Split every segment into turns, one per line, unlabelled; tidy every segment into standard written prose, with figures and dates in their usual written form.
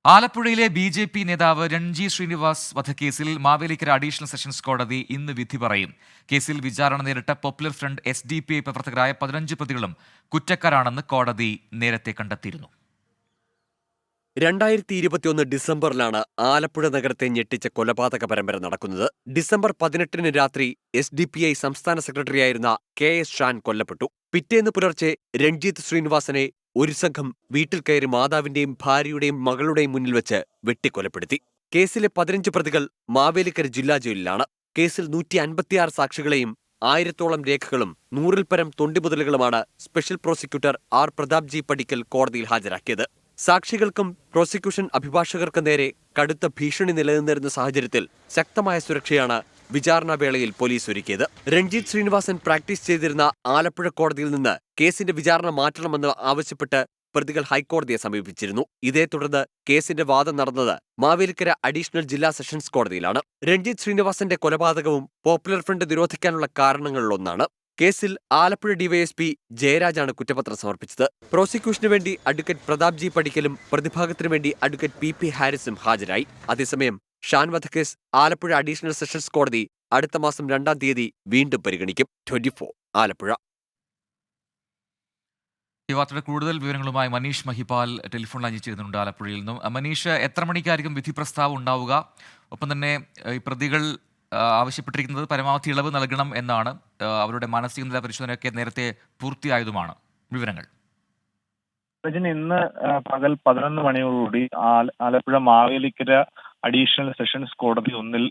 ആലപ്പുഴയിലെ ബി.ജെ.പി. നേതാവ് രൺജി ശ്രീനിവാസ് വധക്കേസിൽ മാവേലിക്കര അഡീഷണൽ സെഷൻസ് കോടതി ഇന്ന് വിധി പറയും. കേസിൽ വിചാരണ നേരിട്ട പോപ്പുലർ ഫ്രണ്ട് എസ്.ഡി.പി.ഐ പ്രവർത്തകരായ 15 പ്രതികളും കുറ്റക്കാരാണെന്ന് കോടതി നേരത്തെ കണ്ടെത്തിയിരുന്നു.
2021 ഡിസംബറിലാണ് ആലപ്പുഴ നഗരത്തെ ഞെട്ടിച്ച കൊലപാതക പരമ്പര നടക്കുന്നത്. ഡിസംബർ 18-ന് രാത്രി എസ്.ഡി.പി.ഐ സംസ്ഥാന സെക്രട്ടറിയായിരുന്ന കെ.എസ്. ഷാൻ കൊല്ലപ്പെട്ടു. പിറ്റേന്ന് പുലർച്ചെ രൺജിത്ത് ശ്രീനിവാസനെ ഒരു സംഘം വീട്ടിൽ കയറി മാതാവിന്റെയും ഭാര്യയുടെയും മകളുടെയും മുന്നിൽ വെച്ച് വെട്ടിക്കൊലപ്പെടുത്തി. കേസിലെ 15 പ്രതികൾ മാവേലിക്കര ജില്ലാ ജയിലിലാണ്. കേസിൽ 156 സാക്ഷികളെയും 1000-ഓളം രേഖകളും 100-ൽ പരം തൊണ്ടിമുതലുകളുമാണ് special prosecutor R. Prathap G Padickal കോടതിയിൽ ഹാജരാക്കിയത്. സാക്ഷികൾക്കും പ്രോസിക്യൂഷൻ അഭിഭാഷകർക്കും നേരെ കടുത്ത ഭീഷണി നിലനിന്നിരുന്ന സാഹചര്യത്തിൽ ശക്തമായ സുരക്ഷയാണ് വിചാരണാവേളയിൽ പോലീസ് ഒരുക്കിയത്. രൺജിത്ത് ശ്രീനിവാസൻ പ്രാക്ടീസ് ചെയ്തിരുന്ന ആലപ്പുഴ കോടതിയിൽ നിന്ന് കേസിന്റെ വിചാരണ മാറ്റണമെന്ന് ആവശ്യപ്പെട്ട് പ്രതികൾ ഹൈക്കോടതിയെ സമീപിച്ചിരുന്നു. ഇതേ തുടർന്ന് കേസിന്റെ വാദം നടന്നത് മാവേലിക്കര അഡീഷണൽ ജില്ലാ സെഷൻസ് കോടതിയിലാണ്. രൺജിത്ത് ശ്രീനിവാസന്റെ കൊലപാതകവും പോപ്പുലർ ഫ്രണ്ട് നിരോധിക്കാനുള്ള കാരണങ്ങളിലൊന്നാണ്. കേസിൽ ആലപ്പുഴ ഡിവൈഎസ്പി ജയരാജാണ് കുറ്റപത്രം സമർപ്പിച്ചത്. പ്രോസിക്യൂഷനു വേണ്ടി അഡ്വക്കേറ്റ് പ്രതാപ് ജി പടിക്കലും പ്രതിഭാഗത്തിനു വേണ്ടി അഡ്വക്കേറ്റ് പി ഹാരിസും ഹാജരായി. അതേസമയം ഷാൻ വധക്കേസ് ആലപ്പുഴ അഡീഷണൽ സെഷൻസ് കോടതി അടുത്ത മാസം 2-ാം തീയതി വീണ്ടും പരിഗണിക്കും. 24 ആലപ്പുഴ.
ഈ വാർത്തയുടെ കൂടുതൽ വിവരങ്ങളുമായി മനീഷ് മഹിപാൽ ടെലിഫോൺ ലൈനിൽ ചേരുന്നുണ്ട് ആലപ്പുഴയിൽ നിന്നും. മനീഷ്, എത്ര മണിക്കായിരിക്കും വിധി പ്രസ്താവം ഉണ്ടാവുക? ഒപ്പം തന്നെ ഈ പ്രതികൾ ആവശ്യപ്പെട്ടിരിക്കുന്നത് പരമാവധി ഇളവ് നൽകണം എന്നാണ്. അവരുടെ മാനസിക നില പരിശോധനയൊക്കെ നേരത്തെ പൂർത്തിയായതുമാണ്. വിവരങ്ങൾ
ഇന്ന് പകൽ 11 മണിയോടുകൂടി ആലപ്പുഴ മാവേലിക്കര അഡീഷണൽ സെഷൻസ് കോടതി 1-ൽ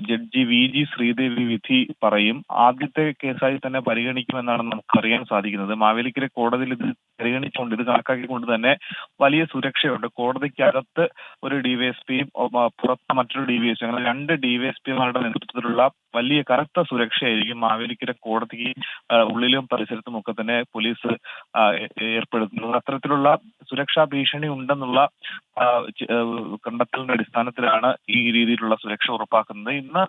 ജഡ്ജി വി.ജി. ശ്രീദേവി വിധി പറയും. ആദ്യത്തെ കേസായി തന്നെ പരിഗണിക്കുമെന്നാണ് നമുക്കറിയാൻ സാധിക്കുന്നത്. മാവേലിക്കര കോടതിയിൽ ഇത് പരിഗണിച്ചുകൊണ്ട്, ഇത് കണക്കാക്കിക്കൊണ്ട് തന്നെ വലിയ സുരക്ഷയുണ്ട്. കോടതിക്കകത്ത് ഒരു ഡിവൈഎസ്പിയും പുറത്ത് മറ്റൊരു ഡിവൈഎസ്പി, അങ്ങനെ 2 ഡിവൈഎസ്പിമാരുടെ നേതൃത്വത്തിലുള്ള വലിയ കനത്ത സുരക്ഷയായിരിക്കും മാവേലിക്കര കോടതിക്ക് ഉള്ളിലും പരിസരത്തും ഒക്കെ തന്നെ പോലീസ് ഏർപ്പെടുത്തുന്നത്. അത്തരത്തിലുള്ള സുരക്ഷാ ഭീഷണി ഉണ്ടെന്നുള്ള കണ്ടെത്തലിന്റെ അടിസ്ഥാനത്തിലാണ് ഈ രീതിയിലുള്ള സുരക്ഷ ഉറപ്പാക്കുന്നത്. ഇന്ന്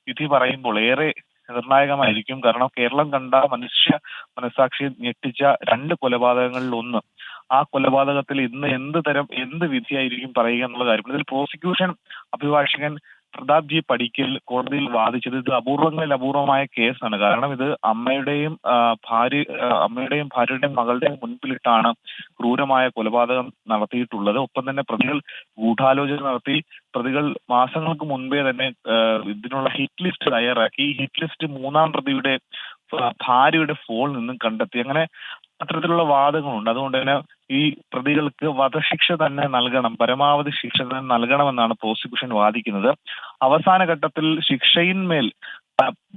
വിധി പറയുമ്പോൾ ഏറെ നിർണായകമായിരിക്കും. കാരണം കേരളം കണ്ട മനുഷ്യ മനസാക്ഷിയെ ഞെട്ടിച്ച 2 കൊലപാതകങ്ങളിൽ ഒന്ന്. ആ കൊലപാതകത്തിൽ ഇന്ന് എന്ത് വിധിയായിരിക്കും പറയുക എന്നുള്ള കാര്യം. ഇതിൽ പ്രോസിക്യൂഷൻ അഭിഭാഷകൻ പ്രതാപ് ജി പടിക്കൽ കോടതിയിൽ വാദിച്ചത് ഇത് അപൂർവങ്ങളിൽ അപൂർവമായ കേസാണ്. കാരണം ഇത് അമ്മയുടെയും ഭാര്യയുടെയും മകളുടെയും മുൻപിലിട്ടാണ് ക്രൂരമായ കൊലപാതകം നടത്തിയിട്ടുള്ളത്. ഒപ്പം തന്നെ പ്രതികൾ ഗൂഢാലോചന നടത്തി. പ്രതികൾ മാസങ്ങൾക്ക് മുൻപേ തന്നെ ഇതിനുള്ള ഹിറ്റ് ലിസ്റ്റ് തയ്യാറാക്കി. ഈ ഹിറ്റ് ലിസ്റ്റ് 3-ാം പ്രതിയുടെ ഭാര്യയുടെ ഫോണിൽ നിന്നും കണ്ടെത്തി. അങ്ങനെ അത്തരത്തിലുള്ള വാദങ്ങളുണ്ട്. അതുകൊണ്ട് തന്നെ ഈ പ്രതികൾക്ക് വധശിക്ഷ തന്നെ നൽകണം, പരമാവധി ശിക്ഷ തന്നെ നൽകണമെന്നാണ് പ്രോസിക്യൂഷൻ വാദിക്കുന്നത്. അവസാന ഘട്ടത്തിൽ ശിക്ഷയിന്മേൽ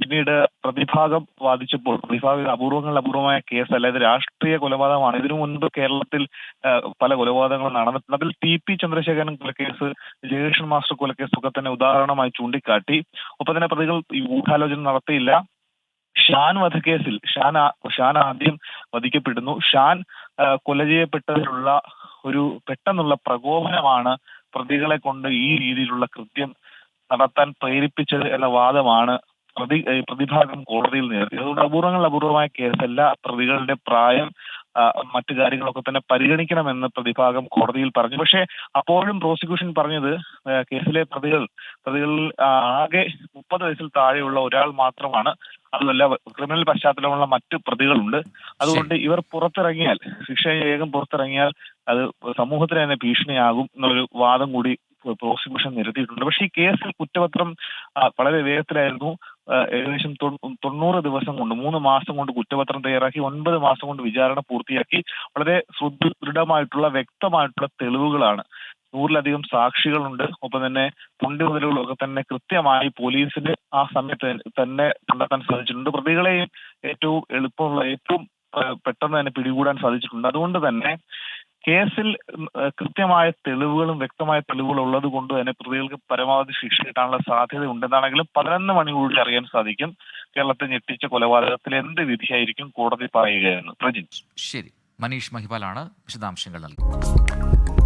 പിന്നീട് പ്രതിഭാഗം വാദിച്ചപ്പോൾ, അപൂർവമായ കേസല്ല, ഇത് രാഷ്ട്രീയ കൊലപാതകമാണ്. ഇതിനു മുൻപ് കേരളത്തിൽ പല കൊലപാതകങ്ങളും നടന്നിട്ടുണ്ട്. അതിൽ ടി.പി. ചന്ദ്രശേഖരൻ കൊലക്കേസ്, ജയകൃഷ്ണൻ മാസ്റ്റർ കൊലക്കേസ് ഒക്കെ തന്നെ ഉദാഹരണമായി ചൂണ്ടിക്കാട്ടി. ഒപ്പം തന്നെ പ്രതികൾ ഈ ഗൂഢാലോചന നടത്തിയില്ല. ഷാൻ വധക്കേസിൽ ഷാൻ ആദ്യം വധിക്കപ്പെടുന്നു. ഷാൻ കൊല ചെയ്യപ്പെട്ടതിലുള്ള ഒരു പെട്ടെന്നുള്ള പ്രകോപനമാണ് പ്രതികളെ കൊണ്ട് ഈ രീതിയിലുള്ള കൃത്യം നടത്താൻ പ്രേരിപ്പിച്ചത് എന്ന വാദമാണ് പ്രതിഭാഗം കോടതിയിൽ നേരിട്ടത്. അതുകൊണ്ട് അപൂർവമായ കേസല്ല. പ്രതികളുടെ പ്രായം, മറ്റു കാര്യങ്ങളൊക്കെ തന്നെ പരിഗണിക്കണമെന്ന് പ്രതിഭാഗം കോടതിയിൽ പറഞ്ഞു. പക്ഷേ അപ്പോഴും പ്രോസിക്യൂഷൻ പറഞ്ഞത് കേസിലെ പ്രതികളിൽ ആകെ 30 വയസ്സിൽ താഴെയുള്ള ഒരാൾ മാത്രമാണ്. അതുമല്ല, ക്രിമിനൽ പശ്ചാത്തലമുള്ള മറ്റു പ്രതികളുണ്ട്. അതുകൊണ്ട് ഇവർ പുറത്തിറങ്ങിയാൽ, ശിക്ഷ വേഗം പുറത്തിറങ്ങിയാൽ അത് സമൂഹത്തിന് തന്നെ ഭീഷണിയാകും എന്നൊരു വാദം കൂടി പ്രോസിക്യൂഷൻ നിരത്തിയിട്ടുണ്ട്. പക്ഷേ ഈ കേസിൽ കുറ്റപത്രം വളരെ വേഗത്തിലായിരുന്നു. ഏകദേശം 90 ദിവസം കൊണ്ട്, 3 മാസം കൊണ്ട് കുറ്റപത്രം തയ്യാറാക്കി. 9 മാസം കൊണ്ട് വിചാരണ പൂർത്തിയാക്കി. വളരെ ദൃഢമായിട്ടുള്ള വ്യക്തമായിട്ടുള്ള തെളിവുകളാണ്. 100-ലധികം സാക്ഷികളുണ്ട്. ഒപ്പം തന്നെ മുതലുകളൊക്കെ തന്നെ കൃത്യമായി പോലീസിന് ആ സമയത്ത് തന്നെ കണ്ടെത്താൻ സാധിച്ചിട്ടുണ്ട്. പ്രതികളെയും ഏറ്റവും പെട്ടെന്ന് തന്നെ പിടികൂടാൻ സാധിച്ചിട്ടുണ്ട്. അതുകൊണ്ട് തന്നെ കേസിൽ കൃത്യമായ തെളിവുകളും വ്യക്തമായ തെളിവുകളും ഉള്ളത് കൊണ്ട് തന്നെ പ്രതികൾക്ക് പരമാവധി ശിക്ഷ കിട്ടാനുള്ള സാധ്യത ഉണ്ടെന്നാണെങ്കിലും 11 മണിക്കൂറിൽ അറിയാൻ സാധിക്കും കേരളത്തെ ഞെട്ടിച്ച കൊലപാതകത്തിൽ എന്ത് വിധിയായിരിക്കും കോടതി പറയുകയെന്ന്. പ്രജിൻ.
ശരി, മനീഷ് മഹിപാലാണ് വിശദാംശങ്ങൾ നൽകുന്നത്.